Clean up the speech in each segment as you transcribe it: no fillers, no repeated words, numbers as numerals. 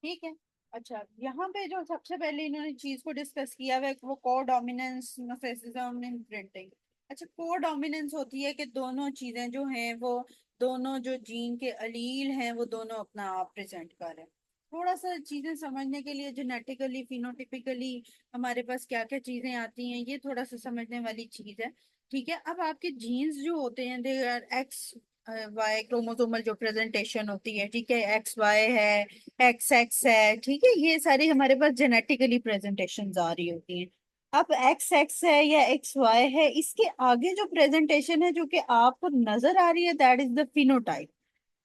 ठीक है। अच्छा, यहाँ पे जो सबसे पहले इन्होंने चीज को डिस्कस किया हुआ है वो कोडोमिनेंस नार्सिसिज्म इन प्रिंटिंग। अच्छा, कोडोमिनेंस होती है कि दोनों चीजें जो हैं वो, दोनों जो जीन के अलील हैं वो दोनों अपना आप प्रेजेंट कर रहे हैं। थोड़ा सा चीजें समझने के लिए जेनेटिकली फिनोटिपिकली हमारे पास क्या क्या चीजें आती हैं, ये थोड़ा सा समझने वाली चीज है। ठीक है, अब आपके जीन्स जो होते हैं they are X Y chromosomal जो प्रेजेंटेशन होती है, ठीक है, एक्स वाई है, एक्स एक्स है, ठीक है, ये सारी हमारे पास जेनेटिकली प्रेजेंटेशन आ रही होती हैं। अब एक्स एक्स है या एक्स वाई है, इसके आगे जो प्रेजेंटेशन है जो कि आपको नजर आ रही है, दैट इज द फिनोटाइप।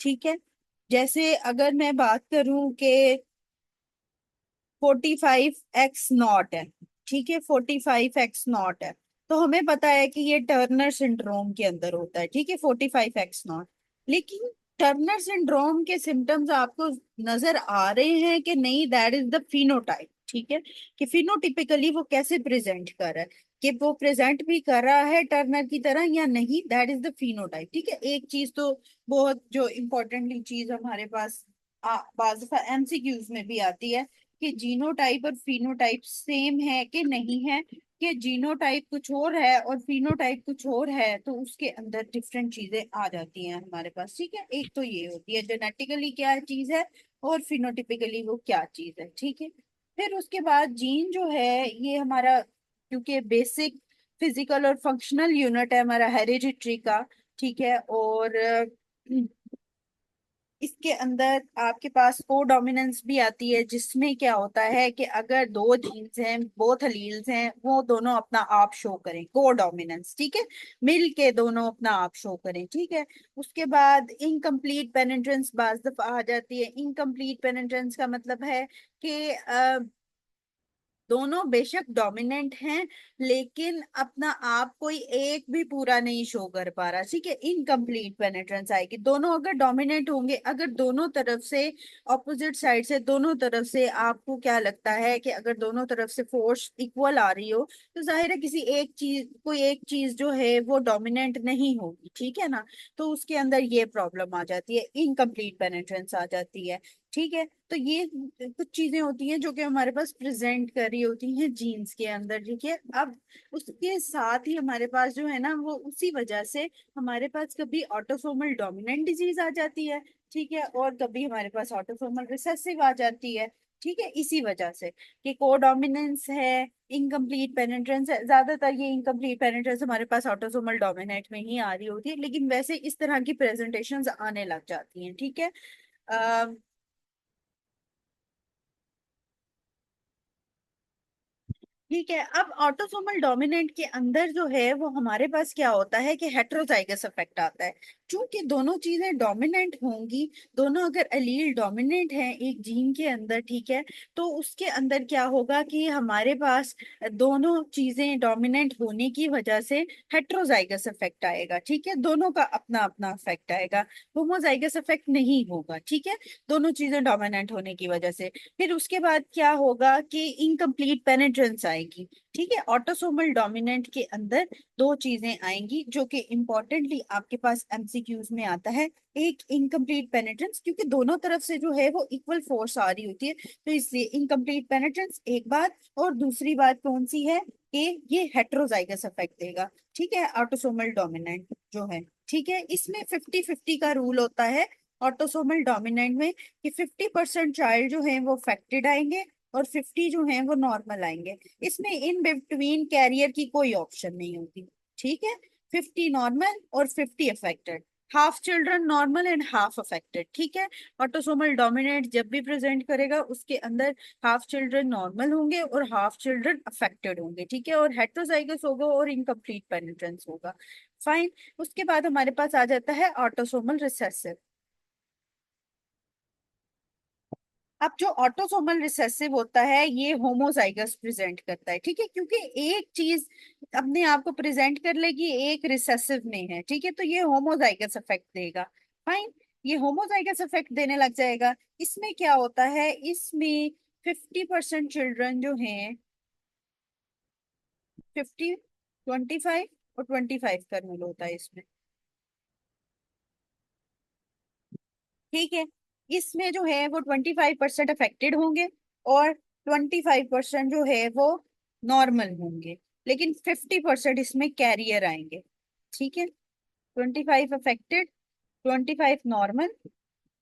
ठीक है, जैसे अगर मैं बात करूं कि 45x0 है, ठीक है, 45x0 है, तो हमें पता है कि ये टर्नर सिंड्रोम के अंदर होता है, ठीक है, 45x0। लेकिन टर्नर सिंड्रोम के सिम्टम्स आपको नजर आ रहे हैं कि नहीं, दैट इज द फिनोटाइप। ठीक है, कि फिनोटिपिकली वो कैसे प्रेजेंट कर रहा है, कि वो प्रेजेंट भी कर रहा है टर्नर की तरह या नहीं, दैट इज द फिनोटाइप। ठीक है, एक चीज तो बहुत जो इम्पोर्टेंटली चीज हमारे पास बाज़ दफा एमसीक्यूज में भी आती है कि जीनोटाइप और फिनोटाइप सेम है कि नहीं है, कि जीनोटाइप कुछ और है और फिनोटाइप कुछ और है, तो उसके अंदर डिफरेंट चीजें आ जाती हैं हमारे पास। ठीक है, एक तो ये होती है जेनेटिकली क्या चीज है और फिनोटिपिकली वो क्या चीज है। ठीक है, फिर उसके बाद जीन जो है ये हमारा, क्योंकि बेसिक फिजिकल और फंक्शनल यूनिट है हमारा हेरिडिटरी का। ठीक है, और इसके अंदर आपके पास कोडोमिनेंस भी आती है, जिसमें क्या होता है कि अगर दो जीन्स हैं, बोथ एलील्स हैं, वो दोनों अपना आप शो करें, कोडोमिनेंस। ठीक है, मिल के दोनों अपना आप शो करें। ठीक है, उसके बाद इनकम्प्लीट पेनिट्रेंस बाज दफा आ जाती है। इनकम्प्लीट पेनिट्रेंस का मतलब है कि दोनों बेशक डोमिनेंट हैं, लेकिन अपना आप कोई एक भी पूरा नहीं शो कर पा रहा। ठीक है, इनकम्प्लीट पेनिट्रेंस आएगी। दोनों अगर डोमिनेंट होंगे, अगर दोनों तरफ से, ऑपोजिट साइड से, दोनों तरफ से आपको क्या लगता है कि अगर दोनों तरफ से फोर्स इक्वल आ रही हो, तो जाहिर है किसी एक चीज, कोई एक चीज जो है वो डोमिनेंट नहीं होगी। ठीक है ना, तो उसके अंदर ये प्रॉब्लम आ जाती है, इनकम्प्लीट पेनिट्रेंस आ जाती है। ठीक है, तो ये कुछ चीजें होती हैं जो कि हमारे पास प्रेजेंट कर रही होती हैं जीन्स के अंदर। ठीक है, अब उसके साथ ही हमारे पास जो है ना, वो उसी वजह से हमारे पास कभी ऑटोसोमल डोमिनेंट डिजीज आ जाती है, ठीक है, और कभी हमारे पास ऑटोसोमल रिसेसिव आ जाती है। ठीक है, इसी वजह से कि कोडोमिनेंस है, इनकम्प्लीट पेनिट्रेंस है। ज्यादातर ये इनकम्प्लीट पेनिट्रेंस हमारे पास ऑटोसोमल डोमिनेंट में ही आ रही होती है, लेकिन वैसे इस तरह की प्रेजेंटेशन आने लग जाती हैं। ठीक है, ठीक है, अब ऑटोसोमल डोमिनेंट के अंदर जो है वो हमारे पास क्या होता है कि हेट्रोजाइगस इफेक्ट आता है। चूंकि दोनों चीजें डोमिनेंट होंगी, दोनों अगर एलील डोमिनेंट हैं एक जीन के अंदर, ठीक है, तो उसके अंदर क्या होगा कि हमारे पास दोनों चीजें डोमिनेंट होने की वजह से हेट्रोजाइगस इफेक्ट आएगा। ठीक है, दोनों का अपना अपना इफेक्ट आएगा, होमोजाइगस इफेक्ट नहीं होगा। ठीक है, दोनों चीजें डोमिनेंट होने की वजह से। फिर उसके बाद क्या होगा कि इनकम्प्लीट पेनिट्रेंस आएगी। ठीक है, ऑटोसोमल डोमिनेंट के अंदर दो चीजें आएंगी जो कि इंपॉर्टेंटली आपके पास एमसीक्यूज में आता है। एक इनकम्प्लीट पेनिट्रेंस, क्योंकि दोनों तरफ से जो है वो इक्वल फोर्स आ रही होती है, तो इसलिए इनकम्प्लीट पेनिट्रेंस एक बात, और दूसरी बात कौन सी है कि ये हेट्रोजाइगस इफेक्ट देगा। ठीक है, ऑटोसोमल डोमिनेंट जो है, ठीक है, इसमें 50-50 का रूल होता है ऑटोसोमल डोमिनेंट में, कि 50% चाइल्ड जो है वो अफेक्टेड आएंगे और 50 जो है वो नॉर्मल आएंगे। इसमें इन बिटवीन कैरियर की कोई ऑप्शन नहीं होती। ठीक है, 50 नॉर्मल और 50 affected, half children normal and half affected. ठीक है, ऑटोसोमल डोमिनेंट जब भी प्रेजेंट करेगा उसके अंदर हाफ चिल्ड्रन नॉर्मल होंगे और हाफ चिल्ड्रन अफेक्टेड होंगे। ठीक है, और हेट्रोजाइगस होगा और इनकम्प्लीट पेनिट्रेंस होगा। फाइन, उसके बाद हमारे पास आ जाता है ऑटोसोमल रिसेसिव। अब जो ऑटोसोमल रिसेसिव होता है ये होमोजाइगस प्रेजेंट करता है। ठीक है, क्योंकि एक चीज अपने आप को प्रेजेंट कर लेगी एक रिसेसिव में है, ठीक है, तो ये होमोजाइगस इफेक्ट देगा। फाइन, ये होमोजाइगस इफेक्ट देने लग जाएगा। इसमें क्या होता है, इसमें 50% चिल्ड्रन जो हैं, 50, 25 और 25 का रूल होता है इसमें। ठीक है, इसमें जो है वो 25% अफेक्टेड होंगे और 25% जो है वो नॉर्मल होंगे, लेकिन 50% इसमें कैरियर आएंगे। ठीक है, 25 अफेक्टेड, 25 नॉर्मल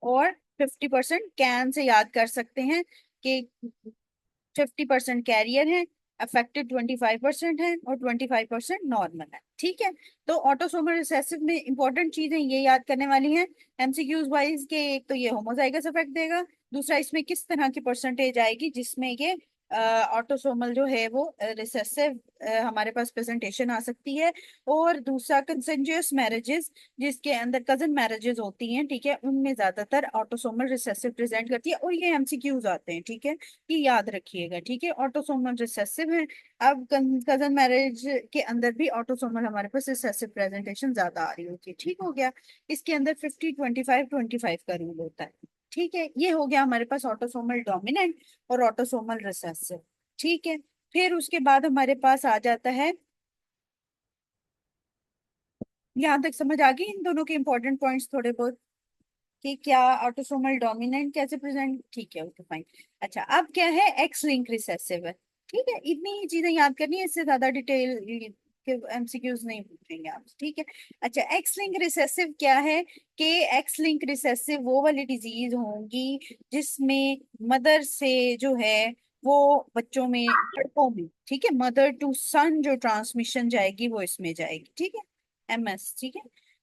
और 50% कैन से याद कर सकते हैं कि 50% कैरियर है, अफेक्टेड 25% है और 25% नॉर्मल है। ठीक है, तो ऑटोसोमल रिसेसिव में इंपॉर्टेंट चीजें ये याद करने वाली हैं एमसीक्यूज वाइज के। एक तो ये होमोजाइगस इफेक्ट देगा, दूसरा इसमें किस तरह की परसेंटेज आएगी जिसमें ये ऑटोसोमल जो है वो रिसेसिव हमारे पास प्रेजेंटेशन आ सकती है, और दूसरा कंसेंजुअस मैरिजेस जिसके अंदर कजन मैरिजेस होती हैं, ठीक है, उनमें ज्यादातर ऑटोसोमल रिसेसिव प्रेजेंट करती है और ये एमसीक्यूज आते हैं। ठीक है, ये याद रखिएगा। ठीक है, ऑटोसोमल रिसेसिव है। अब कजन मैरिज के अंदर भी ऑटोसोमल हमारे पास रिसेसिव प्रेजेंटेशन ज्यादा आ रही होती है। ठीक हो गया, इसके अंदर 50-25-25 का रूल होता है। ठीक है, ये हो गया हमारे पास ऑटोसोमल डोमिनेंट और ऑटोसोमल रिसेसिव। ठीक है, फिर उसके बाद हमारे पास आ जाता है, यहाँ तक समझ आ गई इन दोनों के इंपॉर्टेंट पॉइंट्स थोड़े बहुत कि क्या ऑटोसोमल डोमिनेंट कैसे प्रेजेंट। ठीक है, ओके फाइन। अच्छा, अब क्या है, एक्स लिंक रिसेसिव है। ठीक है, इतनी ही चीजें याद करनी है, इससे ज्यादा डिटेल के एमसीक्यूज नहीं पूछेंगे आप। ठीक है, अच्छा, एक्स लिंक रिसेसिव क्या है कि एक्स लिंक रिसेसिव वो वाली डिजीज होंगी जिसमें मदर से जो है वो बच्चों में, लड़कों में, ठीक है, मदर टू सन जो ट्रांसमिशन जाएगी वो इसमें जाएगी। ठीक है, एमएस। ठीक है,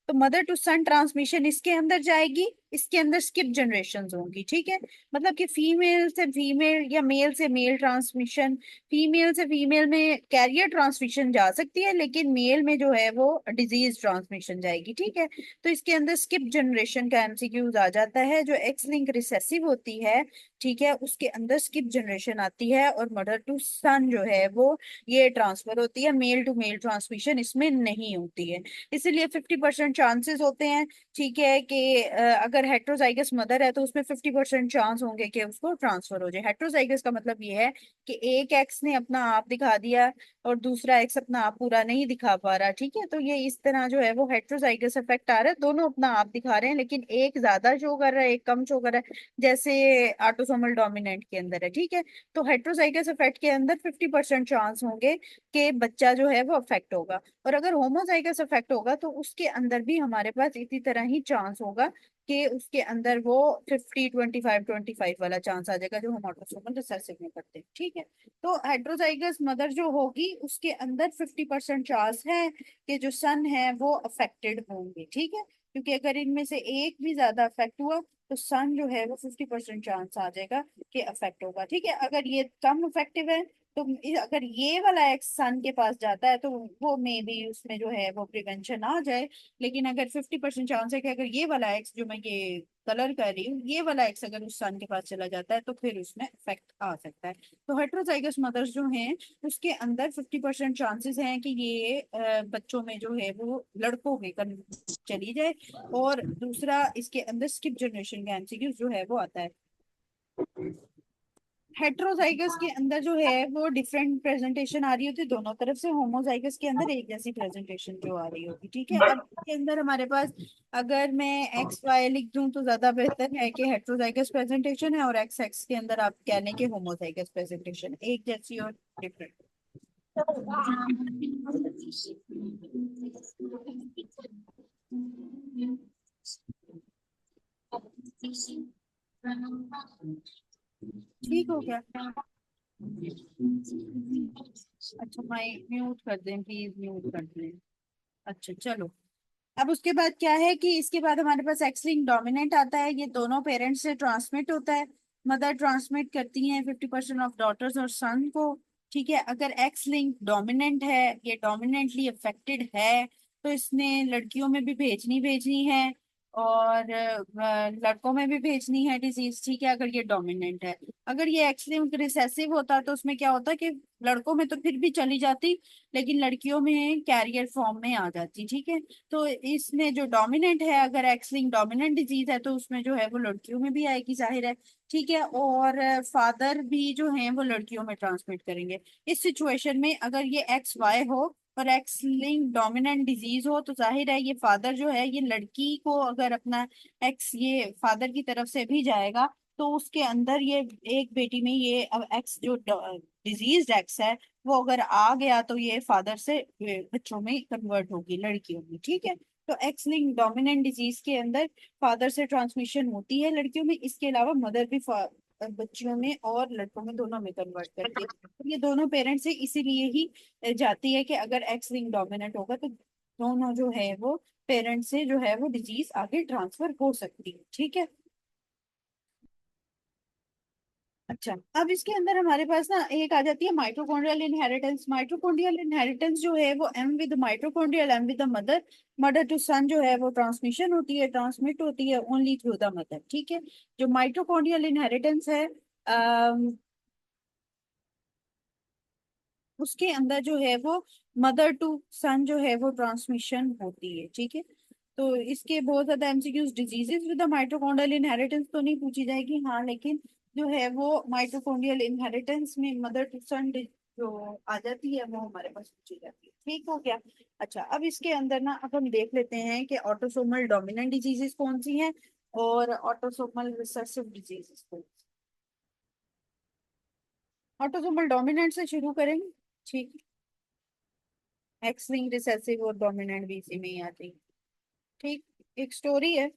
तो मदर टू सन ट्रांसमिशन इसके अंदर जाएगी, इसके अंदर स्किप जनरेशन होंगी। ठीक है, मतलब कि फीमेल से फीमेल या मेल से मेल ट्रांसमिशन, फीमेल से फीमेल में कैरियर ट्रांसमिशन जा सकती है, लेकिन मेल में जो है वो डिजीज ट्रांसमिशन जाएगी। ठीक है, तो इसके अंदर स्किप जनरेशन का एमसीक्यूज आ जाता है। जो एक्स लिंक रिसेसिव होती है, ठीक है, उसके अंदर स्किप जनरेशन आती है और मदर टू सन जो है वो ये ट्रांसफर होती है, मेल टू मेल ट्रांसमिशन इसमें नहीं होती है। इसीलिए 50% चांसेस होते हैं, ठीक है, कि अगर हेट्रोजाइगस मदर है तो उसमें 50% चांस होंगे कि उसको ट्रांसफर हो जाए। हेट्रोजाइगस का मतलब ये है कि एक एक्स ने अपना आप दिखा दिया और दूसरा एक्स अपना आप पूरा नहीं दिखा पा रहा। ठीक है, तो ये इस तरह जो है वो हेट्रोजाइगस इफेक्ट आ रहा है, दोनों अपना आप दिखा रहे हैं लेकिन एक ज्यादा शो कर रहा है एक कम शो कर रहा है, जैसे ऑटोसोमल डोमिनेंट के अंदर है। ठीक है, तो हेट्रोजाइगस इफेक्ट के अंदर 50% चांस होंगे कि बच्चा जो है वो अफेक्ट होगा, और अगर होमोजाइगस इफेक्ट होगा तो उसके अंदर भी हमारे पास इसी तरह ही चांस होगा कि उसके अंदर वो 50-25-25 वाला चांस आ जाएगा जो हम ऑटोसोमल रिसेसिव में करते हैं। ठीक है, तो हेट्रोजाइगस मदर जो होगी उसके अंदर 50% चांस है कि जो सन है वो अफेक्टेड होंगे। ठीक है, क्योंकि अगर इनमें से एक भी ज्यादा अफेक्ट हुआ तो सन जो है वो 50% चांस आ जाएगा कि अफेक्ट होगा। ठीक है, अगर ये कम इफेक्टिव है तो अगर ये वाला एक्स सन के पास जाता है तो वो मे बी उसमें जो है वो प्रिवेंशन आ जाए, लेकिन अगर 50% चांस है कि अगर ये वाला एक्स जो मैं ये कलर कर रही हूँ ये वाला एक्स अगर उस सन के पास चला जाता है तो फिर उसमें इफेक्ट आ सकता है। तो हेट्रोजाइगस मदर्स जो हैं उसके अंदर 50% चांसेस हैं कि ये बच्चों में जो है वो लड़कों में चली जाए, और दूसरा इसके अंदर स्किप जनरेशन का एमसीक्यू जो है वो आता है। हेट्रोजाइगस के अंदर जो है वो डिफरेंट प्रेजेंटेशन आ रही होती है दोनों तरफ से, होमोजाइगस के अंदर एक जैसी प्रेजेंटेशन जो आ रही होगी। ठीक है, अब इसके अंदर हमारे पास अगर मैं एक्स वाई लिख दूं तो ज्यादा बेहतर है कि हेट्रोजाइगस प्रेजेंटेशन है, और एक्स एक्स के अंदर आप कह लें कि होमोजाइगस प्रेजेंटेशन, एक जैसी और डिफरेंट। ठीक हो गया। अच्छा, माइक म्यूट कर दें प्लीज, म्यूट कर दें। अच्छा चलो, अब उसके बाद क्या है कि इसके बाद हमारे पास एक्स लिंक डोमिनेंट आता है। ये दोनों पेरेंट्स से ट्रांसमिट होता है, मदर ट्रांसमिट करती हैं 50% ऑफ डॉटर्स और सन को। ठीक है, अगर एक्स लिंक डोमिनेंट है, ये डोमिनेंटली अफेक्टेड है, तो इसने लड़कियों में भी भेजनी भेजनी है और लड़कों में भी भेजनी है डिजीज। ठीक है, अगर ये डोमिनेंट है। अगर ये एक्स लिंक रिसेसिव होता तो उसमें क्या होता कि लड़कों में तो फिर भी चली जाती लेकिन लड़कियों में कैरियर फॉर्म में आ जाती। ठीक है, तो इसमें जो डोमिनेंट है, अगर एक्स लिंक डोमिनेंट डिजीज है तो उसमें जो है वो लड़कियों में भी आएगी, जाहिर है। ठीक है, और फादर भी जो है वो लड़कियों में ट्रांसमिट करेंगे। इस सिचुएशन में अगर ये एक्स वाई हो और एक्स लिंक डोमिनेंट डिजीज हो तो जाहिर है ये फादर जो है, ये लड़की को अगर अपना एक्स ये फादर की तरफ से भी जाएगा तो उसके अंदर ये एक बेटी में ये अब एक्स जो डिजीज एक्स है वो अगर आ गया तो ये फादर से बच्चों में कन्वर्ट होगी, लड़कियों में। ठीक है, तो एक्स लिंक डोमिनेंट डिजीज के अंदर फादर से ट्रांसमिशन होती है लड़कियों में, इसके अलावा मदर भी बच्चियों में और लड़कों में दोनों में कन्वर्ट करती है। तो ये दोनों पेरेंट्स से इसीलिए ही जाती है कि अगर एक्स लिंक डोमिनेंट होगा तो दोनों जो है वो पेरेंट्स से जो है वो डिजीज आगे ट्रांसफर हो सकती है। ठीक है। अच्छा, अब इसके अंदर हमारे पास ना एक आ जाती है माइटोकॉन्ड्रियल इनहेरिटेंस। माइटोकॉन्ड्रियल इनहेरिटेंस जो है वो M with mitochondrial M with the mother, mother to son जो है वो ट्रांसमिशन होती है, ट्रांसमिट होती है ओनली थ्रू द मदर। ठीक है, जो माइटोकॉन्ड्रियल इनहेरिटेंस है उसके अंदर जो है वो मदर टू सन जो है वो ट्रांसमिशन होती है। ठीक है, तो इसके बहुत ज्यादा MCQs, diseases with the mitochondrial inheritance तो नहीं पूछी जाएगी, हाँ लेकिन जो है वो माइटोकॉन्ड्रियल इनहेरिटेंस में मदर टू सन जो आ जाती है वो हमारे पास पूछी जाती है। ठीक हो गया। अच्छा, अब इसके अंदर ना अब हम देख लेते हैं कि ऑटोसोमल डोमिनेंट डिजीजेस कौन सी हैं और ऑटोसोमल रिसेसिव डिजीजेस कौन सी। ऑटोसोमल डोमिनेंट से शुरू करेंगे। ठीक, एक्स लिंक रिसेसिव और डोमिनेंट भी इसी में ही आती है। ठीक, एक स्टोरी है।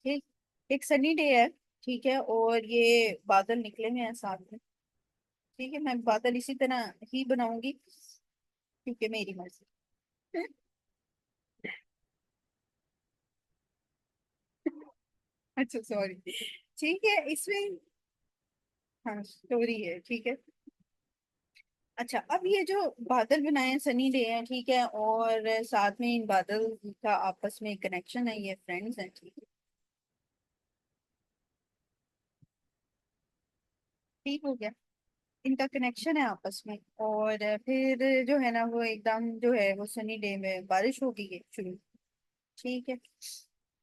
ठीक, एक सनी डे है। ठीक है, और ये बादल निकले हुए हैं साथ में। ठीक है, मैं बादल इसी तरह ही बनाऊंगी क्योंकि मेरी मर्जी। अच्छा सॉरी। ठीक है, इसमें हाँ स्टोरी है। ठीक है। अच्छा, अब ये जो बादल बनाए हैं सनी डे है, ठीक है, और साथ में इन बादल का आपस में कनेक्शन है, ये फ्रेंड्स हैं। ठीक है, ठीक हो गया, इनका कनेक्शन है आपस में। और फिर जो है ना वो एकदम जो है वो सनी डे में बारिश होगी है शुरू। ठीक है,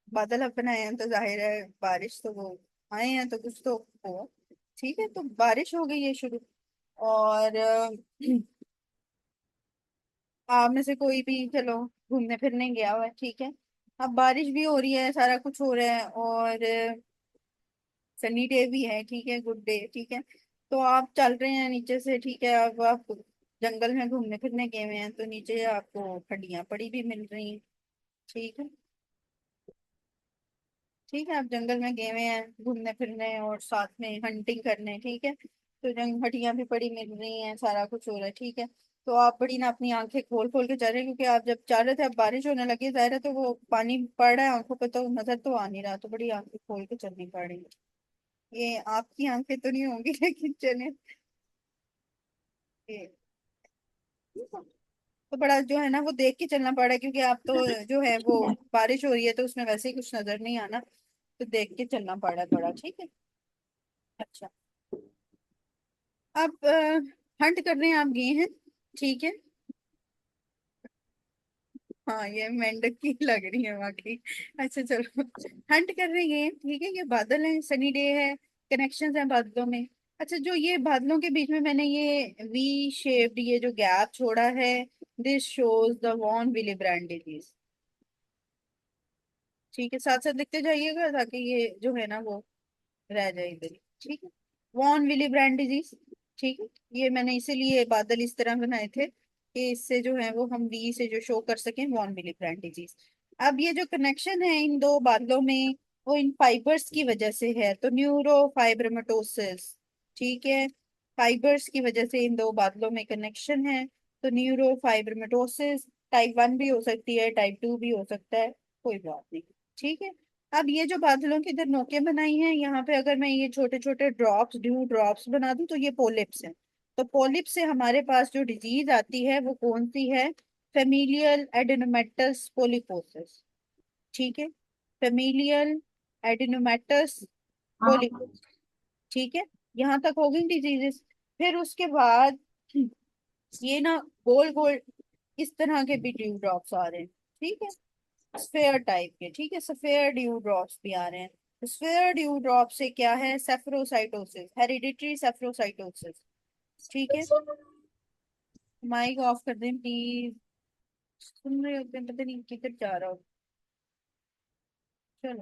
बादल अब बनाए हैं तो जाहिर है बारिश तो वो आए हैं तो कुछ तो हो। ठीक है, तो बारिश हो गई है शुरू। और आप में से कोई भी चलो घूमने फिरने गया हुआ है। ठीक है, अब बारिश भी हो रही है, सारा कुछ हो रहा है और सनी डे भी है। ठीक है, गुड डे। ठीक है, तो आप चल रहे हैं नीचे से। ठीक है, अब आप जंगल में घूमने फिरने गए हुए हैं तो नीचे आपको हड्डियां पड़ी भी मिल रही हैं। ठीक है। ठीक है, आप जंगल में गए हुए हैं घूमने फिरने और साथ में हंटिंग करने। ठीक है, तो जंग हड्डियां भी पड़ी मिल रही हैं, सारा कुछ हो रहा है। ठीक है, तो आप बड़ी ना अपनी आंखें खोल खोल के चल रहे हैं क्योंकि आप जब चल रहे थे अब बारिश होने लगी जाहिर है, तो वो पानी पड़ रहा है आंखों पे तो नजर तो आ नहीं रहा, तो बड़ी आंखें खोल के चलनी पड़ रही है। ये आपकी आंखें तो नहीं होंगी लेकिन चले। ये- तो बड़ा जो है ना वो देख के चलना पड़ा है क्योंकि आप तो जो है वो बारिश हो रही है तो उसमें वैसे ही कुछ नजर नहीं आना, तो देख के चलना पड़ा है बड़ा। ठीक है। अच्छा, आप हंट कर रहे हैं, आप गए हैं। ठीक है, हाँ ये मेंढक की लग रही है वाकई। अच्छा चलो, हंट कर रहे हैं। ठीक है, ये बादल है, सनी डे है, कनेक्शंस हैं बादलों में। अच्छा, जो ये बादलों के बीच में मैंने ये वी शेप्ड ये जो गैप छोड़ा है, this shows the von Willebrand disease. ठीक है, साथ साथ लिखते जाइएगा ताकि ये जो है ना वो रह जाए इधर ही। ठीक है, वॉन विली ब्रांड डिजीज। ठीक है, ये मैंने इसीलिए बादल इस तरह बनाए थे कि इससे जो है वो हम वी से जो शो कर सकें वॉन विली ब्रांड डिजीज। अब ये जो कनेक्शन है इन दो बादलों में वो इन फाइबर्स की वजह से है, तो न्यूरो फाइब्रोमेटोसिस। ठीक है, फाइबर्स की वजह से इन दो बादलों में कनेक्शन है, तो न्यूरो फाइब्रोमेटोसिस टाइप 1 भी हो सकती है, टाइप 2 भी हो सकता है, कोई बात नहीं। ठीक है, अब ये जो बादलों की इधर नोकें बनाई हैं यहाँ पे अगर मैं ये छोटे छोटे ड्रॉप्स ड्यू ड्रॉप्स बना दूं तो ये पोलिप्स हैं। तो पोलिप्स से हमारे पास जो डिजीज आती है वो कौन सी है? Familial adenomatous polyposis. ठीक है, फेमिलियल एडेनोमेटस पोलिपोसिस। ठीक है, यहाँ तक हो गई डिजीजेस। फिर उसके बाद ये ना गोल गोल इस तरह के भी ड्यू ड्रॉप्स आ रहे हैं। ठीक है, स्फेयर टाइप के। ठीक है, स्फेयर ड्यू ड्रॉप्स भी आ रहे हैं। स्फेयर ड्यू ड्रॉप से क्या है? सेफरोसाइटोसिस, हेरिडिटरी सेफरोसाइटोसिस। ठीक है, माइक ऑफ कर दें प्लीज। सुन रहे होते हैं, पता नहीं किधर जा रहा हो। चलो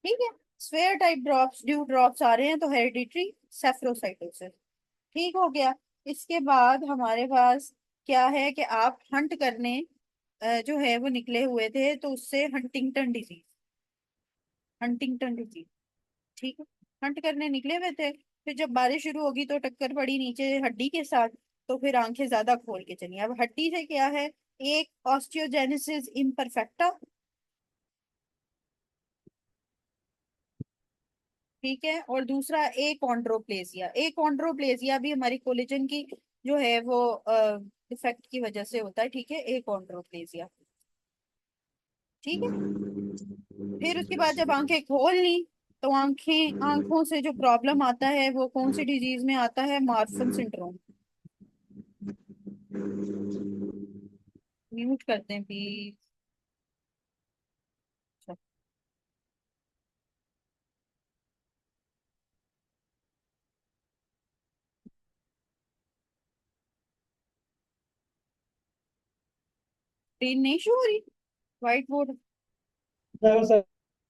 ठीक है। Sphere type drops, dew drops आ रहे हैं तो हेरिडिटरी सेफरोसाइटोसिस ठीक हो गया। इसके बाद हमारे पास क्या है कि आप हंट करने जो है वो निकले हुए थे, तो उससे हंटिंगटन डिजीज, हंटिंगटन डिजीज ठीक है। हंट करने निकले हुए थे, फिर जब बारिश शुरू होगी तो टक्कर पड़ी नीचे हड्डी के साथ, तो फिर आंखें ज्यादा खोल के चलिए। अब हड्डी से क्या है, एक ऑस्टियोजेनेसिस इम्परफेक्टा ठीक है, और दूसरा ए कॉन्ड्रोप्लेजिया। ए कॉन्ड्रोप्लेजिया भी हमारी कोलेजन की जो है वो डिफेक्ट की वजह से होता है ठीक है, ए कॉन्ड्रोप्लेजिया ठीक है। फिर उसके बाद जब आंखें खोल ली, तो आंखों से जो प्रॉब्लम आता है वो कौन सी डिजीज में आता है, मार्फन सिंड्रोम। म्यूट करते हैं प्लीज। स्क्रीन नहीं शो हो रही, व्हाइट बोर्ड। Raziba,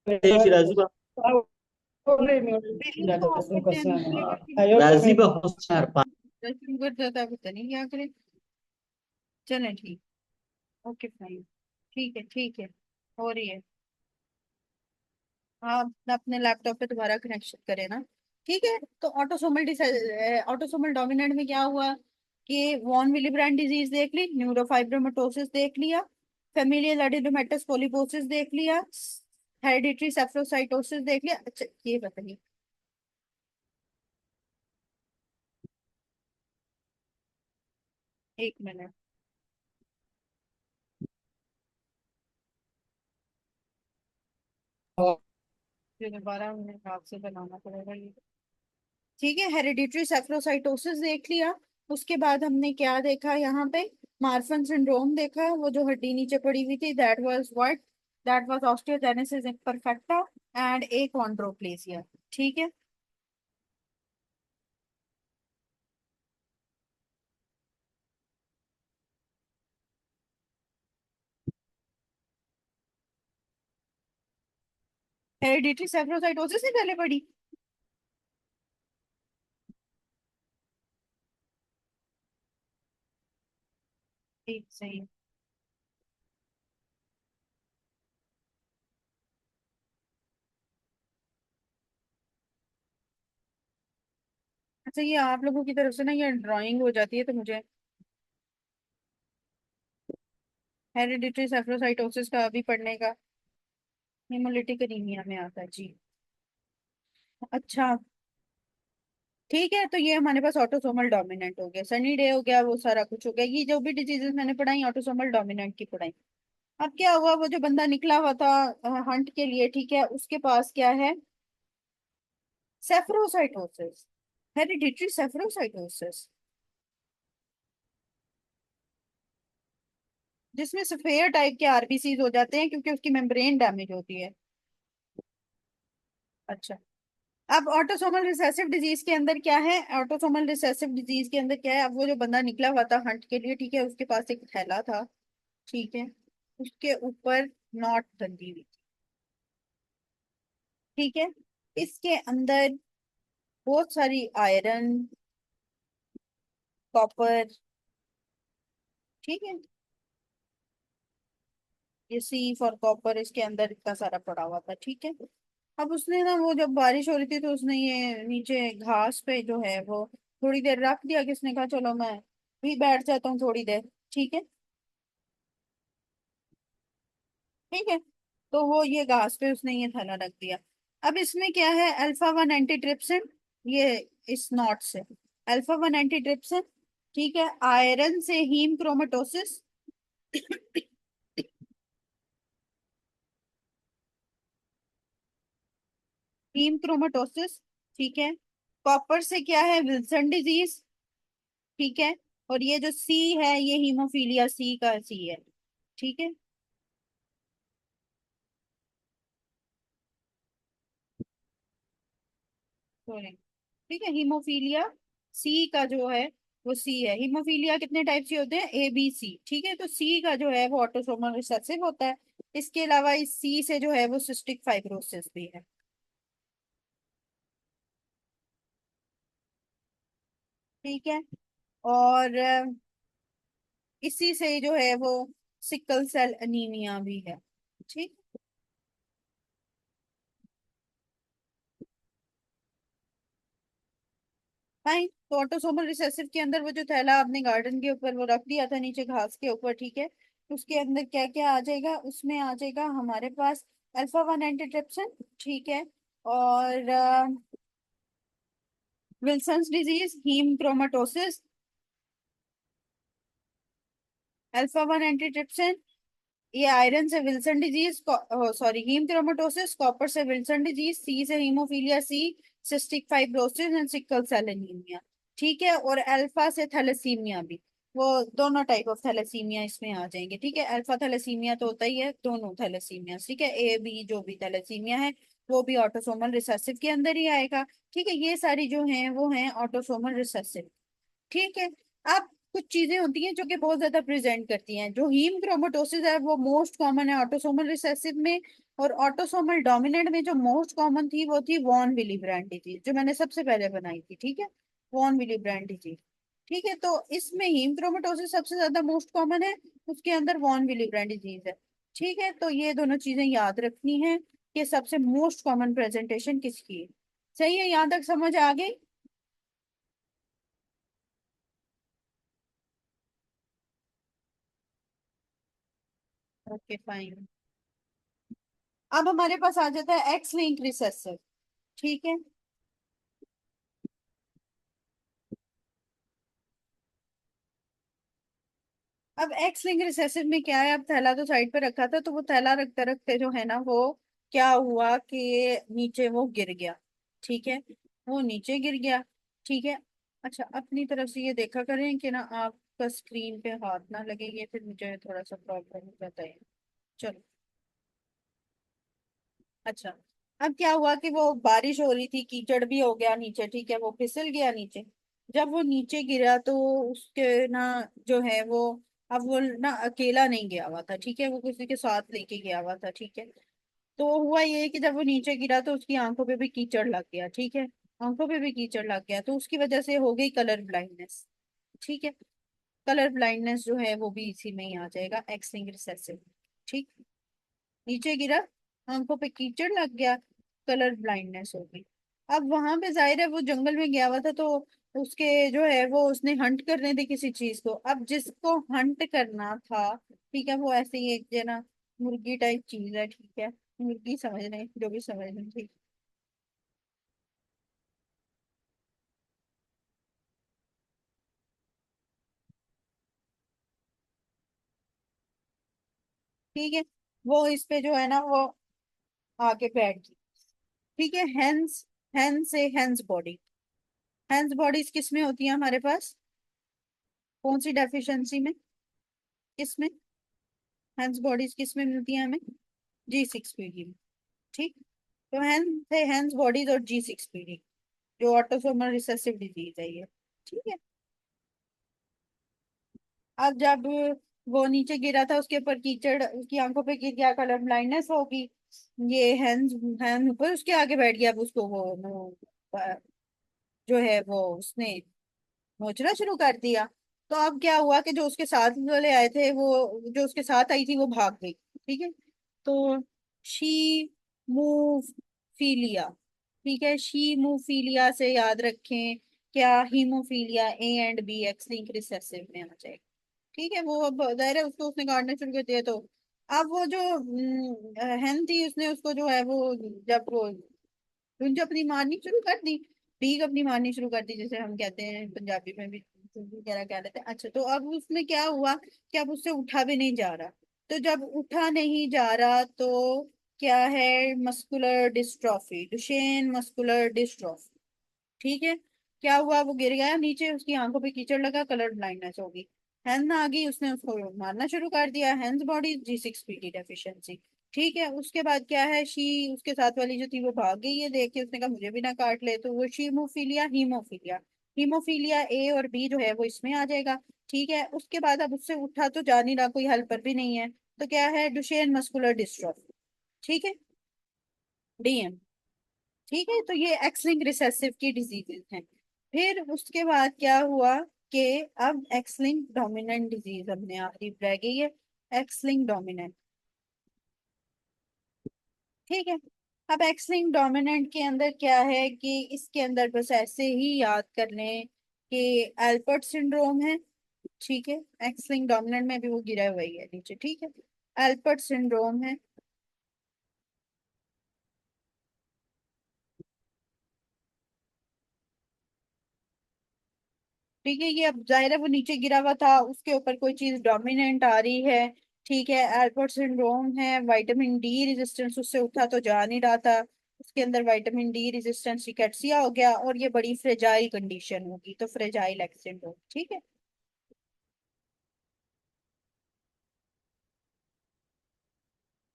स्क्रीन को ऑफ करते हैं, दूसरे करके Raziba Hosnar रजिस्टर कर जाता है, पता नहीं क्या करें। चलें ठीक, ओके फाइन, ठीक है ठीक है, हो रही है। आप अपने लैपटॉप पे दोबारा कनेक्शन करें ना। ठीक है, तो ऑटोसोमल डोमिनेंट में क्या हुआ कि वॉन विलिब्रैंड डिजीज देख ली, न्यूरोफाइब्रोमाटोसिस देख लिया, फेमिलियल एडेनोमेटस पॉलीपोसिस देख लिया, हेरिडिटरी सेफलोसाइटोसिस देख लिया। अच्छा ये बताइए, एक मिनट, फिर दोबारा हमें हाथ से बनाना पड़ेगा ये। ठीक है, हेरिडिटरी सेफलोसाइटोसिस देख लिया। उसके बाद हमने क्या देखा यहाँ पे, मार्फन सिंड्रोम देखा, वो जो हड्डी नीचे पड़ी हुई थी, that was osteogenesis imperfecta and achondroplasia ठीक है। हेरिडिटरी सेफलोसाइटोसिस से पहले पड़ी। ठीक सही। अच्छा ये आप लोगों की तरफ से ना ये ड्राइंग हो जाती है, तो मुझे हेरिडिटरी सेफलोसाइटोसिस का अभी पढ़ने का, हेमोलिटिक एनीमिया में आता है जी। अच्छा ठीक है, तो ये हमारे पास ऑटोसोमल डोमिनेंट हो गया, सनी डे हो गया, वो सारा कुछ हो गया, ये जो भी डिजीजेस मैंने पढ़ाई ऑटोसोमल डोमिनेंट की पढ़ाई। अब क्या हुआ, वो जो बंदा निकला हुआ था हंट के लिए ठीक है, उसके पास क्या है, सेफरोसाइटोसिस, हेरिडिटरी सेफरोसाइटोसिस, जिसमें सफेयर टाइप के आरबीसीज हो जाते हैं क्योंकि उसकी मेम्ब्रेन डैमेज होती है। अच्छा, अब ऑटोसोमल रिसेसिव डिजीज के अंदर क्या है, ऑटोसोमल रिसेसिव डिजीज के अंदर क्या है, अब वो जो बंदा निकला हुआ था हंट के लिए ठीक है, उसके पास एक थैला था ठीक है, उसके ऊपर नॉट बंधी हुई थी ठीक है। इसके अंदर बहुत सारी आयरन, कॉपर ठीक है, ये सी फॉर कॉपर इसके अंदर इतना सारा पड़ा हुआ था ठीक है। अब उसने ना, वो जब बारिश हो रही थी तो उसने ये नीचे घास पे जो है वो थोड़ी देर रख दिया, किसने कहा चलो मैं भी बैठ जाता हूँ थोड़ी देर ठीक है। ठीक है, तो वो ये घास पे उसने ये थैला रख दिया। अब इसमें क्या है, अल्फा वन एंटी ट्रिप्सिन, ये इस नॉट से अल्फा वन एंटी ट्रिप्सिन ठीक है, आयरन से हीम क्रोमेटोसिस हीम क्रोमेटोसिस ठीक है, कॉपर से क्या है, विल्सन डिजीज ठीक है, और ये जो सी है ये हीमोफीलिया सी का सी है ठीक है। सॉरी ठीक है, हीमोफीलिया सी का जो है वो सी है। हीमोफीलिया कितने टाइप से होते हैं, ए बी सी, ठीक है। तो सी का जो है वो ऑटोसोमल रिसेसिव होता है। इसके अलावा इस सी से जो है वो सिस्टिक फाइब्रोसिस भी है, ठीक है। और इसी से जो है वो सिकल सेल अनीमिया भी है, ठीक। फाइन। तो ऑटोसोमल रिसेसिव के अंदर वो जो थैला आपने गार्डन के ऊपर वो रख दिया था नीचे घास के ऊपर, ठीक है, उसके अंदर क्या क्या आ जाएगा, उसमें आ जाएगा हमारे पास अल्फा वन एंटीट्रिप्सिन, ठीक है। और Wilson's disease, haemochromatosis, alpha one antitrypsin, ये आयरन से Wilson disease, sorry haemochromatosis, copper से विल्सन डिजीज, सी से haemophilia C, cystic fibrosis and sickle cell anaemia, ठीक है। और अल्फा से थैलेसीमिया भी, वो दोनों टाइप ऑफ थैलेसीमिया इसमें आ जाएंगे, ठीक है। अल्फा थैलेसीमिया तो होता ही है, दोनों थैलेसीमिया, ठीक है। ए बी जो भी थैलेसीमिया है वो भी ऑटोसोमल रिसेसिव के अंदर ही आएगा, ठीक है। ये सारी जो हैं वो हैं ऑटोसोमल रिसेसिव, ठीक है। अब कुछ चीजें होती हैं जो कि बहुत ज्यादा प्रेजेंट करती हैं। जो हीम क्रोमेटोसिस है वो मोस्ट कॉमन है ऑटोसोमल रिसेसिव में। और ऑटोसोमल डोमिनेंट में जो मोस्ट कॉमन थी वो थी वॉन विली ब्रांड डिजीज, जो मैंने सबसे पहले बनाई थी, ठीक है। वॉन विली ब्रांड डिजीज, ठीक है। तो इसमें हीम क्रोमेटोसिस सबसे ज्यादा मोस्ट कॉमन है, उसके अंदर वॉन विली ब्रांड डिजीज है, ठीक है। तो ये दोनों चीजें याद रखनी है कि सबसे मोस्ट कॉमन प्रेजेंटेशन किसकी है। सही है, यहाँ तक समझ आ गई। Okay fine. अब हमारे पास आ जाता है एक्स लिंक रिसेसिव, ठीक है। अब एक्स लिंक रिसेसिव में क्या है, अब थैला तो साइड पे रखा था, तो वो थैला रखते रखते जो है ना वो क्या हुआ कि नीचे वो गिर गया, ठीक है। वो नीचे गिर गया, ठीक है। अच्छा, अपनी तरफ से ये देखा करें कि ना आपका स्क्रीन पे हाथ ना लगे, ये फिर मुझे थोड़ा सा प्रॉब्लम हो जाता है। चलो, अच्छा। अब क्या हुआ कि वो बारिश हो रही थी, कीचड़ भी हो गया नीचे, ठीक है, वो फिसल गया नीचे। जब वो नीचे गिरा तो उसके ना जो है वो, अब वो ना अकेला नहीं गया हुआ था, ठीक है, वो किसी के साथ लेके गया हुआ था, ठीक है। तो हुआ ये कि जब वो नीचे गिरा तो उसकी आंखों पे भी कीचड़ लग गया, ठीक है। आंखों पे भी कीचड़ लग गया तो उसकी वजह से हो गई कलर ब्लाइंडनेस, ठीक है। कलर ब्लाइंडनेस जो है वो भी इसी में ही आ जाएगा, एक्स लिंक्ड रिसेसिव, ठीक। नीचे गिरा, आंखों पे कीचड़ लग गया, कलर ब्लाइंडनेस हो गई। अब वहां पे जाहिर है वो जंगल में गया हुआ था, तो उसके जो है वो उसने हंट करने थे किसी चीज को। अब जिसको हंट करना था, ठीक है, वो ऐसे ही एक जना मुर्गी टाइप चीज है, ठीक है। मुर्गी समझ रहे हैं, जो भी समझ रहे हैं, ठीक। ठीक है, वो इस पे जो है ना वो आके बैठ गई, ठीक है। हेंस, हेंस से हेंस बॉडी, हेंस बॉडीज किस में होती है हमारे पास, कौन सी डेफिशिएंसी में, किस में, हेंस बॉडीज किस में मिलती है हमें, G6PD में, ठीक। तो हेंस है हेंस बॉडीज और G6PD, जो ऑटोसोमल रिसेसिव डिजीज है ये, ठीक है। अब जब वो नीचे गिरा था उसके ऊपर कीचड़ उसकी आंखों पे गिर गया, कलर ब्लाइंडनेस होगी। ये हैंस, हैंस ऊपर उसके आगे बैठ गया, अब उसको वो जो है वो उसने नोचना शुरू कर दिया। तो अब क्या हुआ कि जो उसके साथ वाले आए थे, वो जो उसके साथ आई थी वो भाग गई, ठीक है। तो शी मूव फीलिया, ठीक है, शी मूव फीलिया से याद रखें क्या, haemophilia A and B X linked recessive में आ जाएगा, ठीक है। वो अब जाहिर है उसको उसने काटना शुरू कर दिया। तो अब वो जो हैन थी उसने उसको जो है वो, जब वो धुंज अपनी मारनी शुरू कर दी, भीख अपनी मारनी शुरू कर दी, जैसे हम कहते हैं पंजाबी में भी वगैरह कह लेते हैं। अच्छा, तो अब उसमें क्या हुआ कि अब उससे उठा भी नहीं जा रहा। तो जब उठा नहीं जा रहा तो क्या है, मस्कुलर डिस्ट्रॉफी, दुशेन मस्कुलर डिस्ट्रॉफी, ठीक है। क्या हुआ, वो गिर गया नीचे, उसकी आंखों पे कीचड़ लगा, कलर ब्लाइंडनेस होगी। हैंस आ गई, उसने उसको मारना शुरू कर दिया, हैंस बॉडी G6PD डेफिशिएंसी, ठीक है। उसके बाद क्या है, शी उसके साथ वाली जो थी वो भाग गई, ये देख के उसने कहा मुझे भी ना काट ले, तो वो शीमोफीलिया हीमोफीलिया, हीमोफीलिया ए और बी जो है वो इसमें आ जाएगा। ठीक है, उसके बाद अब उससे उठा तो जा नहीं रहा, कोई हेल्पर भी नहीं है, तो क्या है, डुशेन मस्कुलर डिस्ट्रॉफी। ठीक है, डीएम। ठीक है, तो ये एक्स लिंक रिसेसिव की डिजीजेस हैं। फिर उसके बाद क्या हुआ कि अब एक्स लिंक डोमिनेंट डिजीज हमने आखिरी रह गई है, एक्स लिंक डोमिनेंट। ठीक है, अब एक्स लिंक डोमिनेंट के अंदर क्या है कि इसके अंदर बस ऐसे ही याद कर लें कि एल्पर्ट सिंड्रोम है। ठीक है, एक्स लिंक डोमिनेंट में भी वो गिरा हुआ ही है नीचे। ठीक है, एल्पर्ट सिंड्रोम है। ठीक है, ये अब जाहिर है वो नीचे गिरा हुआ था, उसके ऊपर कोई चीज डोमिनेंट आ रही है। ठीक है, एल्पर्ट सिंड्रोम है, विटामिन डी रेजिस्टेंस, उससे उठा तो जा नहीं रहा था, उसके अंदर विटामिन डी रेजिस्टेंस रिकेट्सिया हो गया, और ये बड़ी फ्रेजाइल कंडीशन होगी, तो फ्रेजाइल एक्स सिंड्रोम। ठीक है,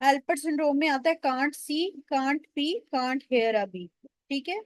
एल्पर्ट सिंड्रोम में आता है can't see, can't P, can't hear अभी। ठीक है,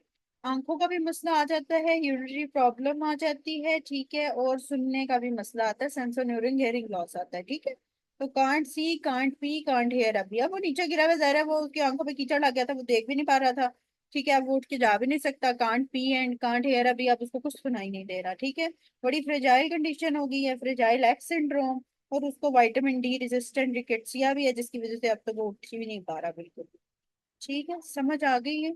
आंखों का भी मसला आ जाता है, यूरिनरी प्रॉब्लम आ जाती है। ठीक है, और सुनने का भी मसला आता है, सेंसोरियल हियरिंग लॉस आता है। ठीक है, तो can't see, can't P, can't hear अभी। अब वो नीचे गिरा हुआ, ज़ाहिर है वो उसकी आंखों पे कीचड़ लग गया था, वो देख भी नहीं पा रहा था। ठीक है, अब वो उठ के जा भी नहीं सकता, can't P and can't hear अभी, अब उसको कुछ सुनाई नहीं दे रहा। ठीक है, बड़ी फ्रेजाइल कंडीशन हो गई है, फ्रेजाइल एक्स सिंड्रोम। और उसको विटामिन डी रेजिस्टेंट रिकेट्सिया भी है, जिसकी वजह से अब तो वो उठ भी नहीं पा रहा बिल्कुल। ठीक है, समझ आ गई है।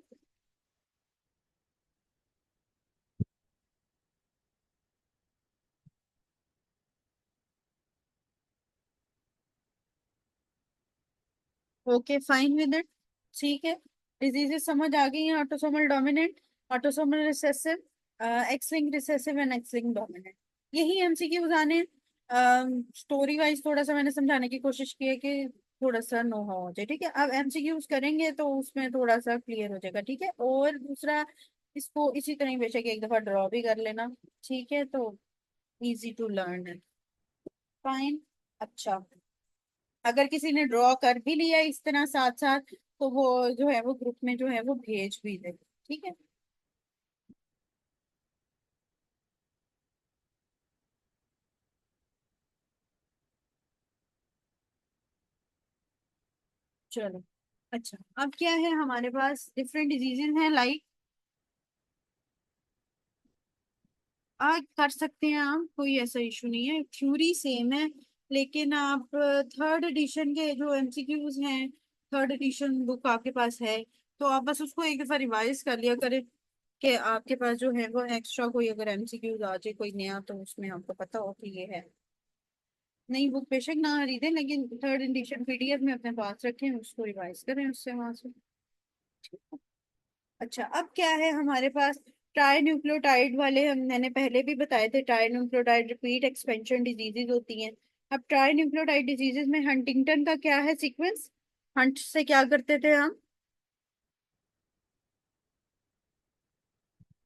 Okay, fine with it. ठीक है, डिजीजेस समझ आ गई हैं, autosomal dominant, autosomal recessive, x linked recessive and x linked dominant. यही एमसीक्यूज आने। स्टोरी वाइज थोड़ा सा मैंने समझाने की कोशिश की है कि थोड़ा सा नो हो जाए। ठीक है, अब एमसीक्यूज करेंगे तो उसमें थोड़ा सा क्लियर हो जाएगा। ठीक है, और दूसरा, इसको इसी तरह ही बेशक एक दफा ड्रॉ भी कर लेना। ठीक है, तो इजी टू लर्न है। फाइन। अच्छा, अगर किसी ने ड्रॉ कर भी लिया इस तरह साथ साथ, तो वो जो है वो ग्रुप में जो है वो भेज भी दे। ठीक है, चलो। अच्छा, अब क्या है हमारे पास, डिफरेंट डिजीजेज हैं लाइक, आज कर सकते हैं आप, कोई ऐसा इशू नहीं है, थ्योरी सेम है। लेकिन आप थर्ड एडिशन के जो एमसीक्यूज हैं, थर्ड एडिशन बुक आपके पास है, तो आप बस उसको एक दफा रिवाइज कर लिया करें कि आपके पास जो है वो एक्स्ट्रा कोई अगर एमसीक्यूज आ जाए कोई नया, तो उसमें आपको पता हो कि ये है। नहीं, बुक बेशक ना खरीदें, लेकिन थर्ड एडिशन पीडीएफ में अपने पास रखें, उसको रिवाइज करें उससे वहां से। अच्छा, अब क्या है हमारे पास, ट्राई न्यूक्लियोटाइड वाले, हम मैंने पहले भी बताए थे, tri nucleotide repeat expansion diseases होती हैं। अब ट्राई न्यूक्लियोटाइड डिजीजेज में हंटिंगटन का क्या है सीक्वेंस, हंट से क्या करते थे हम,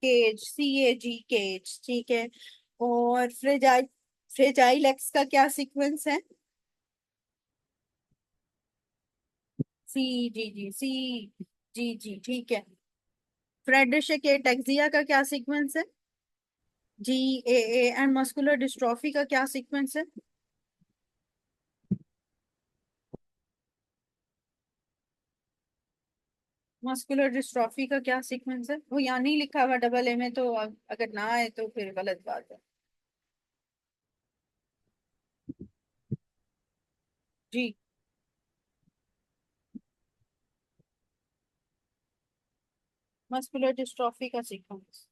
केज, CAG, केज। ठीक है, और फ्रेजाइल, फ्रेजाइल एक्स का क्या सीक्वेंस है, CGG, ठीक है। फ्रेडरिक एटेक्सिया का क्या सीक्वेंस है, GAA, एंड मस्कुलर डिस्ट्रॉफी का क्या सीक्वेंस है, मस्कुलर डिस्ट्रॉफी का क्या सीक्वेंस है, वो यहाँ नहीं लिखा हुआ डबल ए में, तो अगर ना आए तो फिर गलत बात है। जी, मस्कुलर डिस्ट्रॉफी का sequence,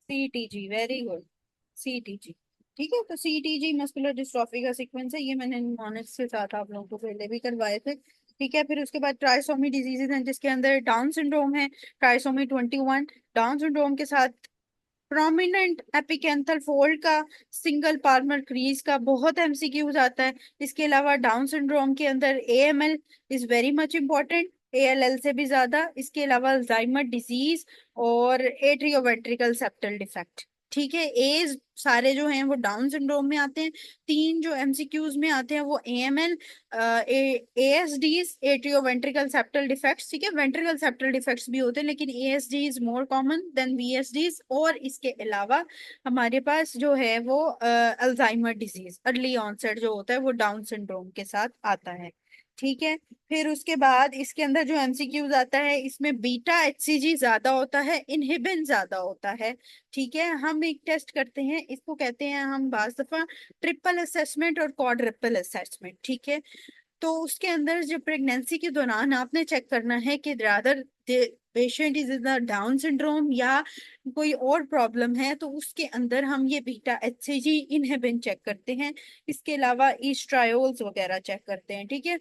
CTG, very good, CTG। ठीक है, तो CTG मस्कुलर डिस्ट्रॉफी का सीक्वेंस है, ये मैंने मॉनिटर्स के साथ आप लोगों को पहले भी करवाए थे। ठीक है, फिर उसके बाद ट्राइसोमी डिजीजेज हैं, जिसके अंदर डाउन सिंड्रोम है, ट्राइसोमी 21। डाउन सिंड्रोम के साथ प्रोमिनेंट एपिकेंथल फोल्ड का, सिंगल पाल्मर क्रीज का बहुत एमसीक्यूज आता है। इसके अलावा डाउन सिंड्रोम के अंदर AML is very much important, ALL से भी ज्यादा। इसके अलावा अल्जाइमर डिजीज और एट्रियोवेंट्रिकल सेप्टल डिफेक्ट। ठीक है। एज सारे जो हैं वो डाउन सिंड्रोम में आते हैं। तीन जो एमसीक्यूज में आते हैं वो AML, ASDs, atrioventricular septal defects. ठीक है, वेंट्रिकल सेप्टल डिफेक्ट्स भी होते हैं लेकिन ASD is more common than VSDs. और इसके अलावा हमारे पास जो है वो अल्जाइमर डिजीज, अर्ली ऑनसेट जो होता है वो डाउन सिंड्रोम के साथ आता है। ठीक है। फिर उसके बाद इसके अंदर जो एमसीक्यूज आता है इसमें बीटा एचसीजी ज्यादा होता है, इनहिबिन ज्यादा होता है। ठीक है। हम एक टेस्ट करते हैं, इसको कहते हैं हम बाज दफा ट्रिपल असेसमेंट और क्वाड्रिपल असेसमेंट। ठीक है। तो उसके अंदर जो प्रेगनेंसी के दौरान आपने चेक करना है कि rather patient is in down syndrome या कोई और प्रॉब्लम है, तो उसके अंदर हम ये बीटा एचसीजी इनहिबिन चेक करते हैं। इसके अलावा ईस्ट्रायोल्स वगैरह चेक करते हैं। ठीक है।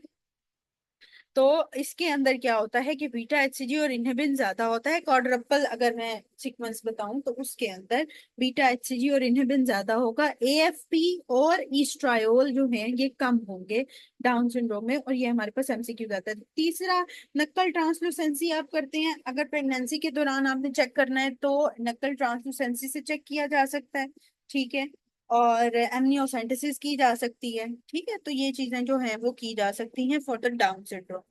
तो इसके अंदर क्या होता है कि बीटा एचसीजी और इनहिबिन ज्यादा होता है। क्वाड्रपल अगर मैं सीक्वेंस बताऊं तो उसके अंदर बीटा एचसीजी और इनहिबिन ज्यादा होगा, एएफपी और ईस्ट्रायोल जो है ये कम होंगे डाउन सिंड्रोम में। और ये हमारे पास एमसीक्यू जाता है। तीसरा, नक्कल ट्रांसलूसेंसी आप करते हैं, अगर प्रेगनेंसी के दौरान आपने चेक करना है तो नक्कल ट्रांसलूसेंसी से चेक किया जा सकता है। ठीक है। और एमनियोसेंटेसिस की जा सकती है। ठीक है। तो ये चीजें जो है वो की जा सकती हैं फॉर द डाउन सिंड्रोम।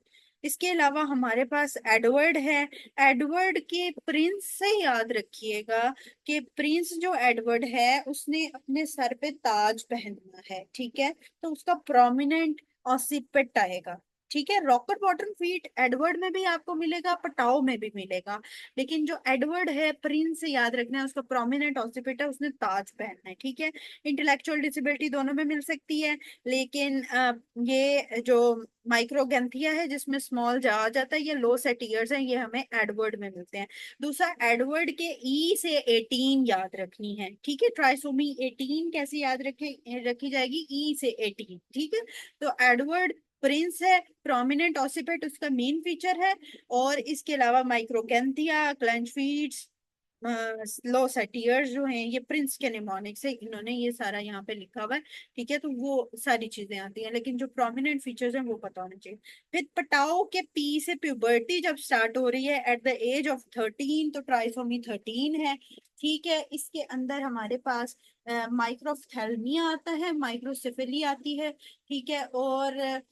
इसके अलावा हमारे पास एडवर्ड है। एडवर्ड के प्रिंस से याद रखिएगा कि प्रिंस जो एडवर्ड है उसने अपने सर पे ताज पहनना है। ठीक है। तो उसका प्रोमिनेंट ऑसिपिट आएगा। ठीक है। रॉकर बॉटम फीट एडवर्ड में भी आपको मिलेगा, पटाओ में भी मिलेगा, लेकिन जो एडवर्ड है प्रिंस से याद रखना है उसका प्रोमिनेंट ऑसिपिट है, उसने ताज पहनना है। ठीक है। इंटेलेक्चुअल डिसेबिलिटी दोनों में मिल सकती है, लेकिन ये जो माइक्रोगैंथिया है जिसमें स्मॉल जा आ जाता है, ये लो सेट ईयर्स हैं, ये हमें एडवर्ड में मिलते हैं। दूसरा, एडवर्ड के ई से 18 याद रखनी है। ठीक है। ट्राइसोमी 18 कैसे याद रखी जाएगी? ई से 18। ठीक है। तो एडवर्ड प्रिंस है, प्रोमिनेंट ऑसिपेट उसका मेन फीचर है। और इसके अलावा माइक्रोगैंथिया, क्लेंच फीट, लो सेटियर्स जो हैं ये प्रिंस के निमोनिक्स है, इन्होंने ये सारा यहाँ पे लिखा हुआ है। ठीक है। तो वो सारी चीजें आती हैं, लेकिन जो प्रोमिनेंट फीचर्स हैं वो पता होने चाहिए। फिर पटाओ के पी से प्यूबर्टी जब स्टार्ट हो रही है एट द एज ऑफ 13, तो ट्राइसोमी 13 है। ठीक है। इसके अंदर हमारे पास माइक्रोफ्थेल्मिया आता है, माइक्रोसिफिली आती है। ठीक है। और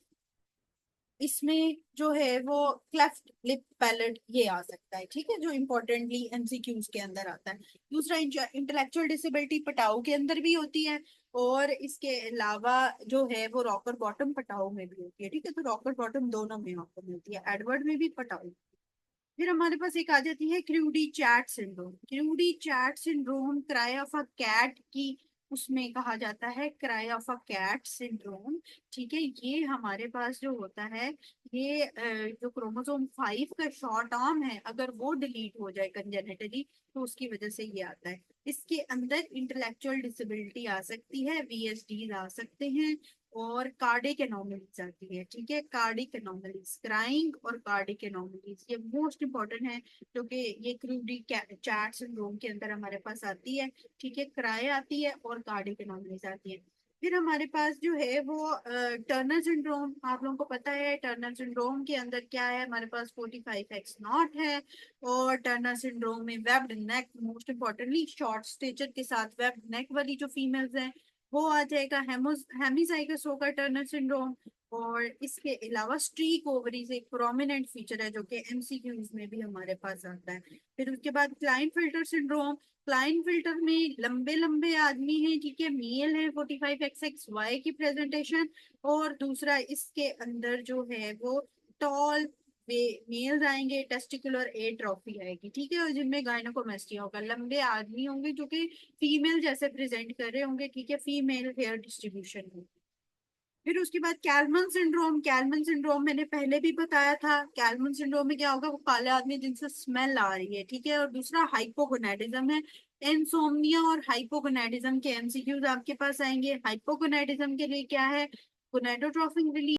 इसमें जो है वो क्लेफ्ट लिप पैलेट ये आ सकता है। ठीक है। जो इंपॉर्टेंटली एमसीक्यूज के अंदर आता है। दूसरा, इंटेलेक्चुअल डिसेबिलिटी पटाऊ के अंदर भी होती है, और इसके अलावा जो है वो रॉकर बॉटम पटाऊ में भी होती है। ठीक है। तो रॉकर बॉटम दोनों में आपको मिलती है, एडवर्ड में भी पटाऊ। फिर हमारे पास एक आ जाती है cri du chat syndrome. Cri du chat syndrome cry of a cat की उसमें कहा जाता है, cry of a cat syndrome. ठीक है। ये हमारे पास जो होता है ये जो क्रोमोसोम 5 का शॉर्ट आर्म है अगर वो डिलीट हो जाए कंजेनेटली तो उसकी वजह से ये आता है। इसके अंदर इंटेलेक्चुअल डिसेबिलिटी आ सकती है, वीएसडी आ सकते हैं, और कार्डिक एनोमलीज आती है। ठीक है। कार्डिक एनोमलीज, क्राइंग और कार्डिक एनोमलीज ये मोस्ट इंपॉर्टेंट है, क्योंकि ये क्रूडी चैट सिंड्रोम के अंदर हमारे पास आती है। ठीक है। क्राई आती है और कार्डिक एनोमलीज आती है। फिर हमारे पास जो है वो टर्नर सिंड्रोम, आप लोगों को पता है टर्नर सिंड्रोम के अंदर क्या है, हमारे पास 45x0 है। और टर्नर सिंड्रोम में वेब्ड नेक, मोस्ट इंपॉर्टेंटली शॉर्ट स्टेचर के साथ वेब्ड नेक वाली जो फीमेल्स हैं वो आ जाएगा। हेमिजाइगस होगा टर्नर सिंड्रोम। और इसके अलावा स्ट्रीक ओवरीज एक प्रोमिनेंट फीचर है जो कि एमसीक्यूज में भी हमारे पास आता है। फिर उसके बाद Klinefelter syndrome. Klinefelter में लंबे लंबे आदमी हैं, ठीक है, मेल है, 45XXY की प्रेजेंटेशन। और दूसरा इसके अंदर जो है वो टॉल मेल्स आएंगे, टेस्टिकुलर एट्रोफी आएगी। ठीक है। और जिनमें गायनोकोमेस्टिया होगा, लंबे आदमी होंगे जो कि फीमेल जैसे प्रेजेंट कर रहे होंगे। ठीक है। फीमेल हेयर डिस्ट्रीब्यूशन होगी। फिर उसके बाद कैलमन सिंड्रोम। कैलमन सिंड्रोम मैंने पहले भी बताया था। कैलमन सिंड्रोम में क्या होगा, वो काले आदमी जिनसे स्मेल आ रही है। ठीक है। और दूसरा हाइपोगोनाडिज्म है। इंसोम्निया और हाइपोगोनाडिज्म के एमसीक्यूज आपके पास आएंगे। हाइपोगोनाडिज्म के लिए क्या है, गोनाडोट्रोपिन रिलीज